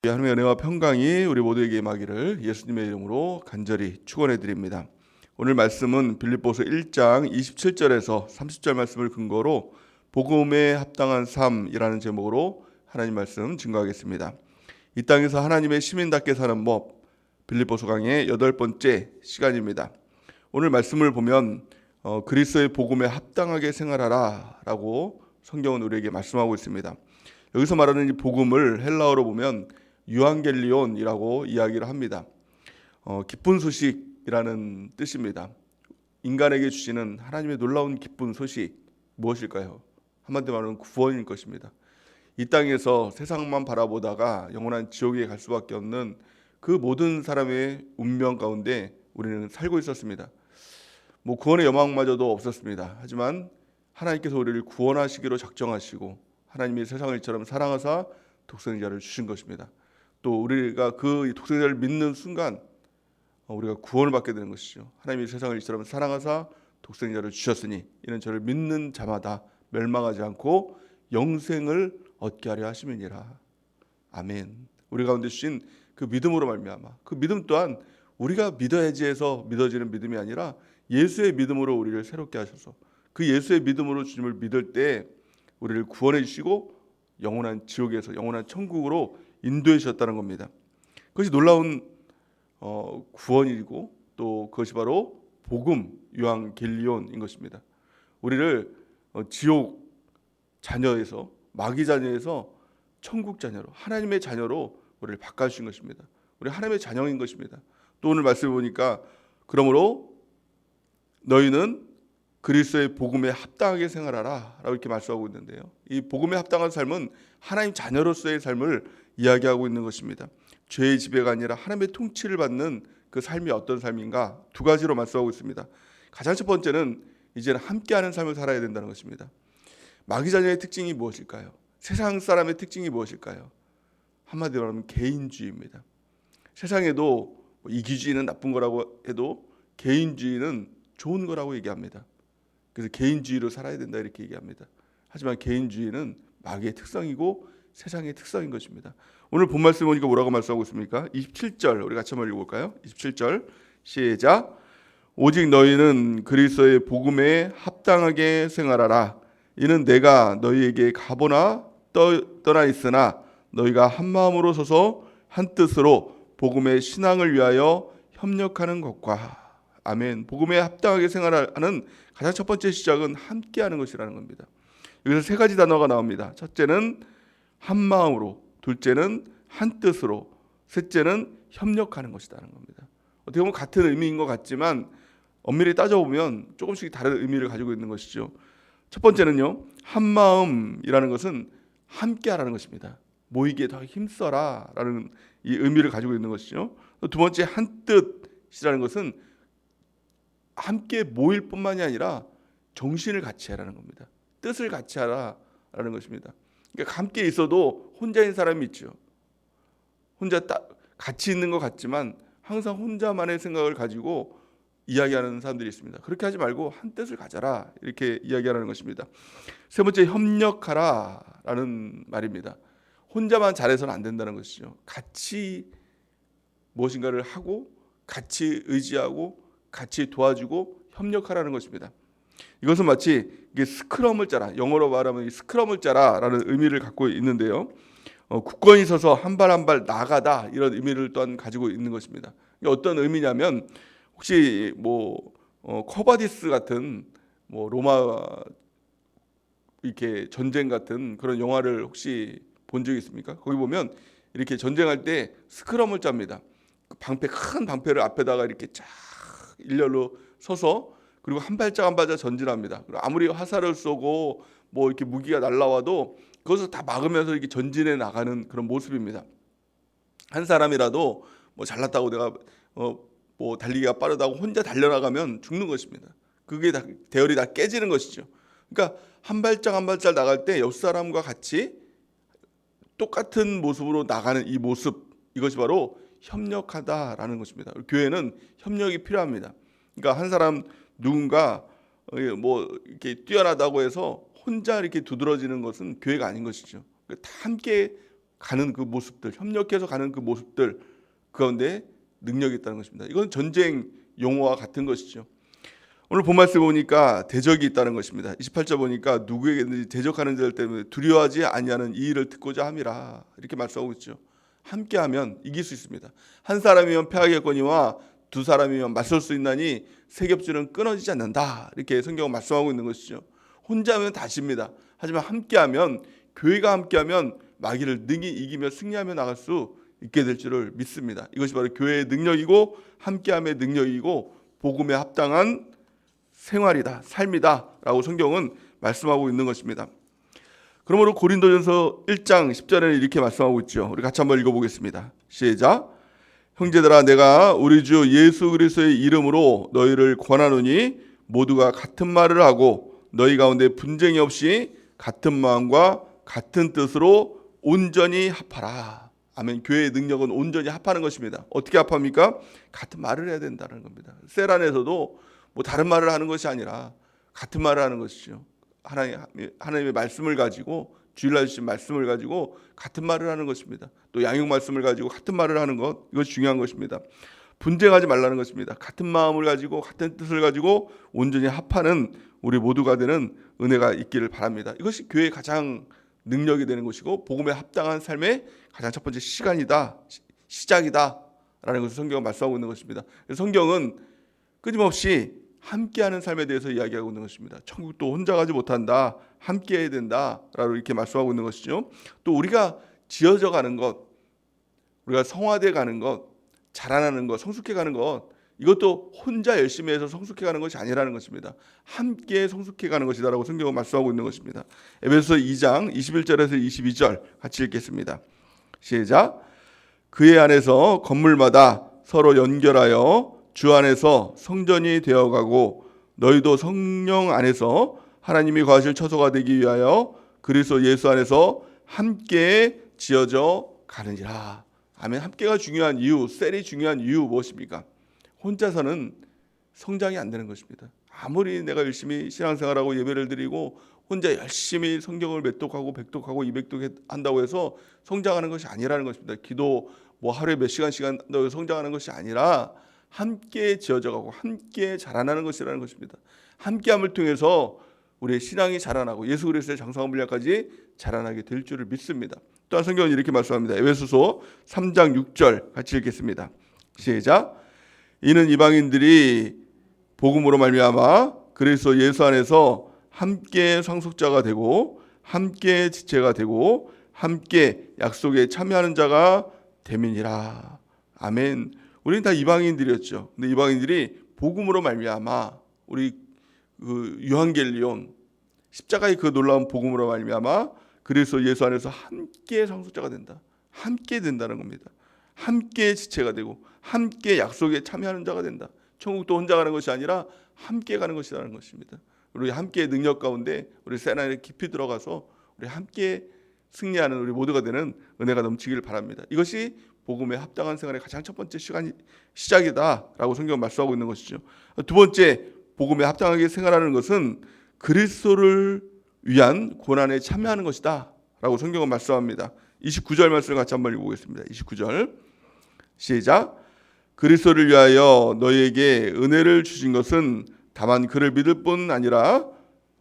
하나님의 은혜와 평강이 우리 모두에게 임하기를 예수님의 이름으로 간절히 축원해 드립니다. 오늘 말씀은 빌립보서 1장 27절에서 30절 말씀을 근거로 복음에 합당한 삶이라는 제목으로 하나님 말씀 증거하겠습니다. 이 땅에서 하나님의 시민답게 사는 법, 빌립보서 강의 8번째 시간입니다. 오늘 말씀을 보면 그리스도의 복음에 합당하게 생활하라 라고 성경은 우리에게 말씀하고 있습니다. 여기서 말하는 이 복음을 헬라어로 보면 유앙겔리온이라고 이야기를 합니다. 기쁜 소식이라는 뜻입니다. 인간에게 주시는 하나님의 놀라운 기쁜 소식 무엇일까요? 한마디로 말하면 구원일 것입니다. 이 땅에서 세상만 바라보다가 영원한 지옥에 갈 수밖에 없는 그 모든 사람의 운명 가운데 우리는 살고 있었습니다. 구원의 여망마저도 없었습니다. 하지만 하나님께서 우리를 구원하시기로 작정하시고 하나님이 세상을 이처럼 사랑하사 독생자를 주신 것입니다. 또 우리가 그 독생자를 믿는 순간 우리가 구원을 받게 되는 것이죠. 하나님이 세상을 이처럼 사랑하사 독생자를 주셨으니 이는 저를 믿는 자마다 멸망하지 않고 영생을 얻게 하려 하심이니라. 아멘. 우리 가운데 주신 그 믿음으로 말미암아 그 믿음 또한 우리가 믿어야지 해서 믿어지는 믿음이 아니라 예수의 믿음으로 우리를 새롭게 하셔서 그 예수의 믿음으로 주님을 믿을 때 우리를 구원해 주시고 영원한 지옥에서 영원한 천국으로 인도해 주셨다는 겁니다. 그것이 놀라운 구원이고 또 그것이 바로 복음 유앙겔리온인 것입니다. 우리를 지옥 자녀에서 마귀 자녀에서 천국 자녀로 하나님의 자녀로 우리를 바꿔주신 것입니다. 우리 하나님의 자녀인 것입니다. 또 오늘 말씀해 보니까 그러므로 너희는 그리스도의 복음에 합당하게 생활하라 라고 이렇게 말씀하고 있는데요. 이 복음에 합당한 삶은 하나님 자녀로서의 삶을 이야기하고 있는 것입니다. 죄의 지배가 아니라 하나님의 통치를 받는 그 삶이 어떤 삶인가 두 가지로 말씀하고 있습니다. 가장 첫 번째는 이제는 함께하는 삶을 살아야 된다는 것입니다. 마귀 자녀의 특징이 무엇일까요? 세상 사람의 특징이 무엇일까요? 한마디로 말하면 개인주의입니다. 세상에도 이기주의는 나쁜 거라고 해도 개인주의는 좋은 거라고 얘기합니다. 그래서 개인주의로 살아야 된다 이렇게 얘기합니다. 하지만 개인주의는 마귀의 특성이고 세상의 특성인 것입니다. 오늘 본 말씀 보니까 뭐라고 말씀하고 있습니까? 27절 우리 같이 한번 읽어볼까요? 27절 시작. 오직 너희는 그리스도의 복음에 합당하게 생활하라. 이는 내가 너희에게 가보나 떠나 있으나 너희가 한 마음으로 서서 한 뜻으로 복음의 신앙을 위하여 협력하는 것과 아멘. 복음에 합당하게 생활하는 가장 첫 번째 시작은 함께하는 것이라는 겁니다. 여기서 세 가지 단어가 나옵니다. 첫째는 한 마음으로, 둘째는 한 뜻으로, 셋째는 협력하는 것이라는 겁니다. 어떻게 보면 같은 의미인 것 같지만 엄밀히 따져보면 조금씩 다른 의미를 가지고 있는 것이죠. 첫 번째는요, 한 마음이라는 것은 함께하라는 것입니다. 모이기에 더 힘써라라는 이 의미를 가지고 있는 것이죠. 두 번째 한 뜻이라는 것은 함께 모일 뿐만이 아니라 정신을 같이 하라는 겁니다. 뜻을 같이 하라라는 것입니다. 그러니까 함께 있어도 혼자인 사람이 있죠. 혼자 같이 있는 것 같지만 항상 혼자만의 생각을 가지고 이야기하는 사람들이 있습니다. 그렇게 하지 말고 한 뜻을 가져라 이렇게 이야기하는 것입니다. 세 번째 협력하라라는 말입니다. 혼자만 잘해서는 안 된다는 것이죠. 같이 무엇인가를 하고 같이 의지하고 같이 도와주고 협력하라는 것입니다. 이것은 마치 이게 스크럼을 짜라, 영어로 말하면 스크럼을 짜라라는 의미를 갖고 있는데요. 굳건히 서서 한 발 한 발 나가다 이런 의미를 또한 가지고 있는 것입니다. 이게 어떤 의미냐면 혹시 커바디스 같은 로마 이렇게 전쟁 같은 그런 영화를 혹시 본 적이 있습니까? 거기 보면 이렇게 전쟁할 때 스크럼을 짭니다. 큰 방패를 앞에다가 이렇게 쫙 일렬로 서서 그리고 한 발짝 한 발짝 전진합니다. 아무리 화살을 쏘고 이렇게 무기가 날라와도 그것을 다 막으면서 이렇게 전진해 나가는 그런 모습입니다. 한 사람이라도 잘났다고 내가 달리기가 빠르다고 혼자 달려나가면 죽는 것입니다. 그게 다 대열이 다 깨지는 것이죠. 그러니까 한 발짝 한 발짝 나갈 때 옆 사람과 같이 똑같은 모습으로 나가는 이 모습, 이것이 바로 협력하다라는 것입니다. 교회는 협력이 필요합니다. 그러니까 한 사람 누군가 이렇게 뛰어나다고 해서 혼자 이렇게 두드러지는 것은 교회가 아닌 것이죠. 다 함께 가는 그 모습들, 협력해서 가는 그 모습들, 그 가운데 능력이 있다는 것입니다. 이건 전쟁 용어와 같은 것이죠. 오늘 본 말씀 보니까 대적이 있다는 것입니다. 28절 보니까 누구에게든지 대적하는 자들 때문에 두려워하지 아니하는 이 일을 듣고자 함이라, 이렇게 말씀하고 있죠. 함께하면 이길 수 있습니다. 한 사람이면 패하겠거니와 두 사람이면 맞설 수 있나니 세 겹줄은 끊어지지 않는다, 이렇게 성경은 말씀하고 있는 것이죠. 혼자면 다십니다. 하지만 함께하면, 교회가 함께하면 마귀를 능히 이기며 승리하며 나갈 수 있게 될 줄을 믿습니다. 이것이 바로 교회의 능력이고 함께함의 능력이고 복음에 합당한 생활이다, 삶이다 라고 성경은 말씀하고 있는 것입니다. 그러므로 고린도전서 1장 10절에는 이렇게 말씀하고 있죠. 우리 같이 한번 읽어보겠습니다. 시작. 형제들아, 내가 우리 주 예수 그리스도의 이름으로 너희를 권하노니 모두가 같은 말을 하고 너희 가운데 분쟁이 없이 같은 마음과 같은 뜻으로 온전히 합하라. 아멘. 교회의 능력은 온전히 합하는 것입니다. 어떻게 합합니까? 같은 말을 해야 된다는 겁니다. 셀 안에서도 뭐 다른 말을 하는 것이 아니라 같은 말을 하는 것이죠. 하나님의 말씀을 가지고, 주일날 주신 말씀을 가지고 같은 말을 하는 것입니다. 또 양육 말씀을 가지고 같은 말을 하는 것, 이것이 중요한 것입니다. 분쟁하지 말라는 것입니다. 같은 마음을 가지고 같은 뜻을 가지고 온전히 합하는 우리 모두가 되는 은혜가 있기를 바랍니다. 이것이 교회의 가장 능력이 되는 것이고 복음에 합당한 삶의 가장 첫 번째 시작이다 라는 것을 성경은 말씀하고 있는 것입니다. 성경은 끊임없이 함께하는 삶에 대해서 이야기하고 있는 것입니다. 천국도 혼자 가지 못한다, 함께해야 된다라고 이렇게 말씀하고 있는 것이죠. 또 우리가 지어져 가는 것, 우리가 성화돼 가는 것, 자라나는 것, 성숙해 가는 것, 이것도 혼자 열심히 해서 성숙해 가는 것이 아니라는 것입니다. 함께 성숙해 가는 것이다라고 성경은 말씀하고 있는 것입니다. 에베소서 2장 21절에서 22절 같이 읽겠습니다. 시작. 그의 안에서 건물마다 서로 연결하여 주 안에서 성전이 되어가고 너희도 성령 안에서 하나님이 거하실 처소가 되기 위하여 그리스도 예수 안에서 함께 지어져 가느니라. 아멘. 함께가 중요한 이유, 셀이 중요한 이유 무엇입니까? 혼자서는 성장이 안 되는 것입니다. 아무리 내가 열심히 신앙생활하고 예배를 드리고 혼자 열심히 성경을 몇독하고 백독하고 200독 한다고 해서 성장하는 것이 아니라는 것입니다. 기도 뭐 하루에 몇 시간씩 한다고 해서 성장하는 것이 아니라 함께 지어져가고 함께 자라나는 것이라는 것입니다. 함께함을 통해서 우리의 신앙이 자라나고 예수 그리스도의 장성한 분량까지 자라나게 될 줄을 믿습니다. 또한 성경은 이렇게 말씀합니다. 에베소서 3장 6절 같이 읽겠습니다. 시작. 이는 이방인들이 복음으로 말미암아 그리스도 예수 안에서 함께 상속자가 되고 함께 지체가 되고 함께 약속에 참여하는 자가 됨이니라. 아멘. 우리는 다 이방인들이었죠. 근데 이방인들이 복음으로 말미암아 우리 그 유한겔리온 십자가의 그 놀라운 복음으로 말미암아 그리스도 예수 안에서 함께 상속자가 된다. 함께 된다는 겁니다. 함께 지체가 되고 함께 약속에 참여하는 자가 된다. 천국도 혼자 가는 것이 아니라 함께 가는 것이라는 것입니다. 우리 함께 능력 가운데 우리 세나에 깊이 들어가서 우리 함께 승리하는 우리 모두가 되는 은혜가 넘치기를 바랍니다. 이것이 복음에 합당한 생활의 가장 첫 번째 시작이다라고 성경은 말씀하고 있는 것이죠. 두 번째, 복음에 합당하게 생활하는 것은 그리스도를 위한 고난에 참여하는 것이다 라고 성경은 말씀합니다. 29절 말씀을 같이 한번 읽어보겠습니다. 29절 시작. 그리스도를 위하여 너희에게 은혜를 주신 것은 다만 그를 믿을 뿐 아니라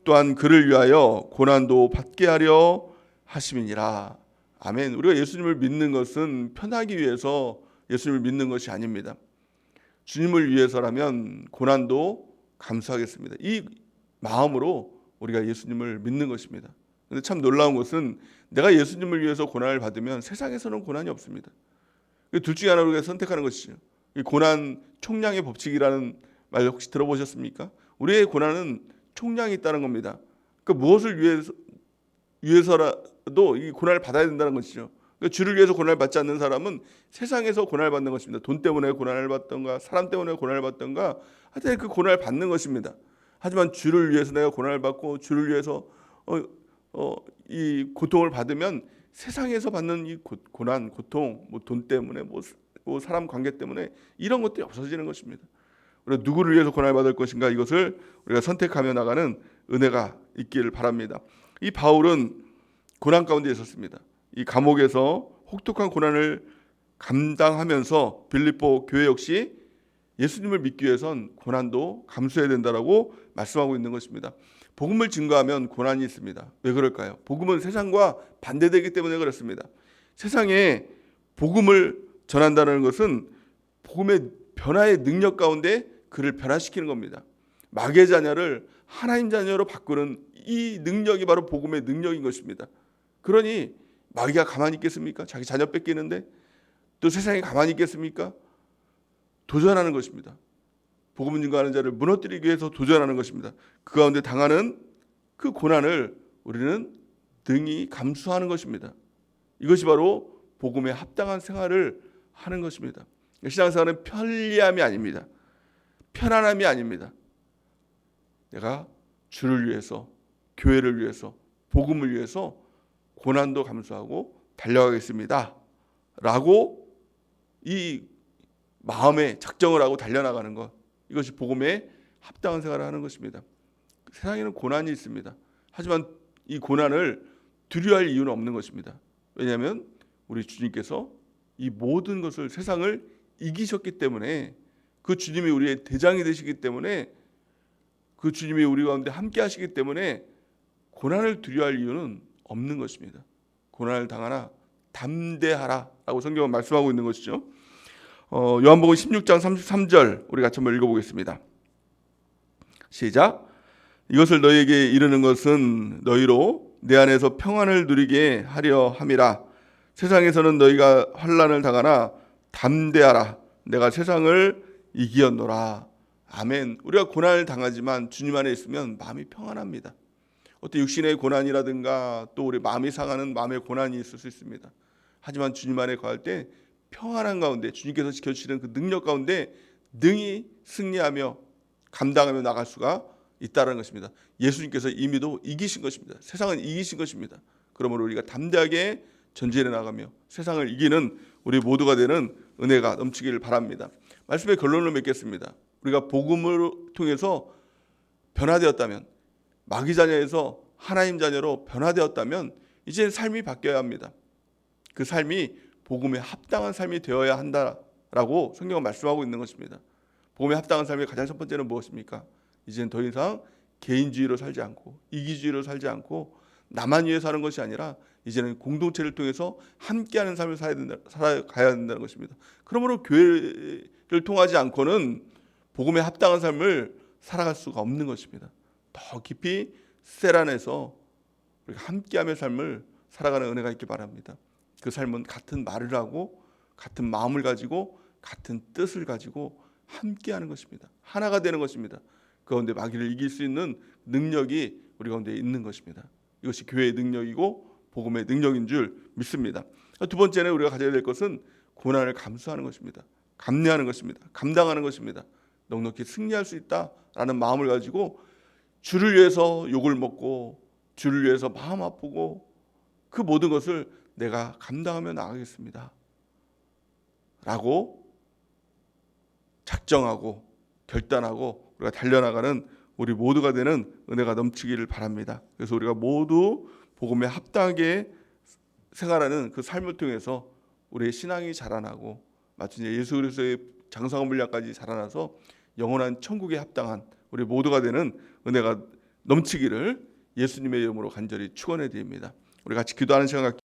또한 그를 위하여 고난도 받게 하려 하심이니라. 아멘. 우리가 예수님을 믿는 것은 편하기 위해서 예수님을 믿는 것이 아닙니다. 주님을 위해서라면 고난도 감수하겠습니다. 이 마음으로 우리가 예수님을 믿는 것입니다. 그런데 참 놀라운 것은 내가 예수님을 위해서 고난을 받으면 세상에서는 고난이 없습니다. 둘 중에 하나를 우리가 선택하는 것이죠. 이 고난 총량의 법칙이라는 말 혹시 들어보셨습니까? 우리의 고난은 총량이 있다는 겁니다. 그러니까 무엇을 위해서라도 이 고난을 받아야 된다는 것이죠. 그러니까 주를 위해서 고난을 받지 않는 사람은 세상에서 고난을 받는 것입니다. 돈 때문에 고난을 받던가 사람 때문에 고난을 받던가 하여튼 그 고난을 받는 것입니다. 하지만 주를 위해서 내가 고난을 받고 주를 위해서 이 고통을 받으면 세상에서 받는 이 고난, 고통, 뭐 돈 때문에 뭐 사람 관계 때문에 이런 것들이 없어지는 것입니다. 우리가 누구를 위해서 고난을 받을 것인가 이것을 우리가 선택하며 나가는 은혜가 있기를 바랍니다. 이 바울은 고난 가운데 있었습니다. 이 감옥에서 혹독한 고난을 감당하면서 빌립보 교회 역시 예수님을 믿기 위해선 고난도 감수해야 된다라고 말씀하고 있는 것입니다. 복음을 증거하면 고난이 있습니다. 왜 그럴까요? 복음은 세상과 반대되기 때문에 그렇습니다. 세상에 복음을 전한다는 것은 복음의 변화의 능력 가운데 그를 변화시키는 겁니다. 마귀의 자녀를 하나님 자녀로 바꾸는 이 능력이 바로 복음의 능력인 것입니다. 그러니 마귀가 가만히 있겠습니까? 자기 자녀 뺏기는데 또 세상이 가만히 있겠습니까? 도전하는 것입니다. 복음 증거하는 자를 무너뜨리기 위해서 도전하는 것입니다. 그 가운데 당하는 그 고난을 우리는 능히 감수하는 것입니다. 이것이 바로 복음에 합당한 생활을 하는 것입니다. 신앙생활은 편리함이 아닙니다. 편안함이 아닙니다. 내가 주를 위해서, 교회를 위해서, 복음을 위해서 고난도 감수하고 달려가겠습니다 라고 이 마음에 작정을 하고 달려나가는 것, 이것이 복음에 합당한 생활을 하는 것입니다. 세상에는 고난이 있습니다. 하지만 이 고난을 두려워할 이유는 없는 것입니다. 왜냐하면 우리 주님께서 이 모든 것을, 세상을 이기셨기 때문에, 그 주님이 우리의 대장이 되시기 때문에, 그 주님이 우리 가운데 함께 하시기 때문에 고난을 두려워할 이유는 없는 것입니다. 고난을 당하나 담대하라 라고 성경은 말씀하고 있는 것이죠. 요한복음 16장 33절 우리 같이 한번 읽어보겠습니다. 시작. 이것을 너희에게 이르는 것은 너희로 내 안에서 평안을 누리게 하려 함이라. 세상에서는 너희가 환난을 당하나 담대하라. 내가 세상을 이기었노라. 아멘. 우리가 고난을 당하지만 주님 안에 있으면 마음이 평안합니다. 어떤 육신의 고난이라든가 또 우리 마음이 상하는 마음의 고난이 있을 수 있습니다. 하지만 주님 안에 거할 때 평안한 가운데, 주님께서 지켜주시는 그 능력 가운데 능히 승리하며 감당하며 나갈 수가 있다는 것입니다. 예수님께서 이미도 이기신 것입니다. 세상은 이기신 것입니다. 그러므로 우리가 담대하게 전진해 나가며 세상을 이기는 우리 모두가 되는 은혜가 넘치기를 바랍니다. 말씀의 결론을 맺겠습니다. 우리가 복음을 통해서 변화되었다면, 마귀 자녀에서 하나님 자녀로 변화되었다면 이제 삶이 바뀌어야 합니다. 그 삶이 복음에 합당한 삶이 되어야 한다라고 성경은 말씀하고 있는 것입니다. 복음에 합당한 삶의 가장 첫 번째는 무엇입니까? 이제는 더 이상 개인주의로 살지 않고 이기주의로 살지 않고 나만 위해 사는 것이 아니라 이제는 공동체를 통해서 함께하는 삶을 살아가야 된다는 것입니다. 그러므로 교회를 통하지 않고는 복음에 합당한 삶을 살아갈 수가 없는 것입니다. 더 깊이 셀 안에서 우리가 함께하며 삶을 살아가는 은혜가 있길 바랍니다. 그 삶은 같은 말을 하고 같은 마음을 가지고 같은 뜻을 가지고 함께하는 것입니다. 하나가 되는 것입니다. 그 가운데 마귀를 이길 수 있는 능력이 우리 가운데 있는 것입니다. 이것이 교회의 능력이고 복음의 능력인 줄 믿습니다. 두 번째는 우리가 가져야 될 것은 고난을 감수하는 것입니다. 감내하는 것입니다. 감당하는 것입니다. 넉넉히 승리할 수 있다라는 마음을 가지고 주를 위해서 욕을 먹고 주를 위해서 마음 아프고 그 모든 것을 내가 감당하며 나가겠습니다 라고 작정하고 결단하고 우리가 달려나가는 우리 모두가 되는 은혜가 넘치기를 바랍니다. 그래서 우리가 모두 복음에 합당하게 생활하는 그 삶을 통해서 우리의 신앙이 자라나고 마치 예수 그리스도의 장성한 분량까지 자라나서 영원한 천국에 합당한 우리 모두가 되는 은혜가 넘치기를 예수님의 이름으로 간절히 축원해 드립니다. 우리 같이 기도하는 시간 갖기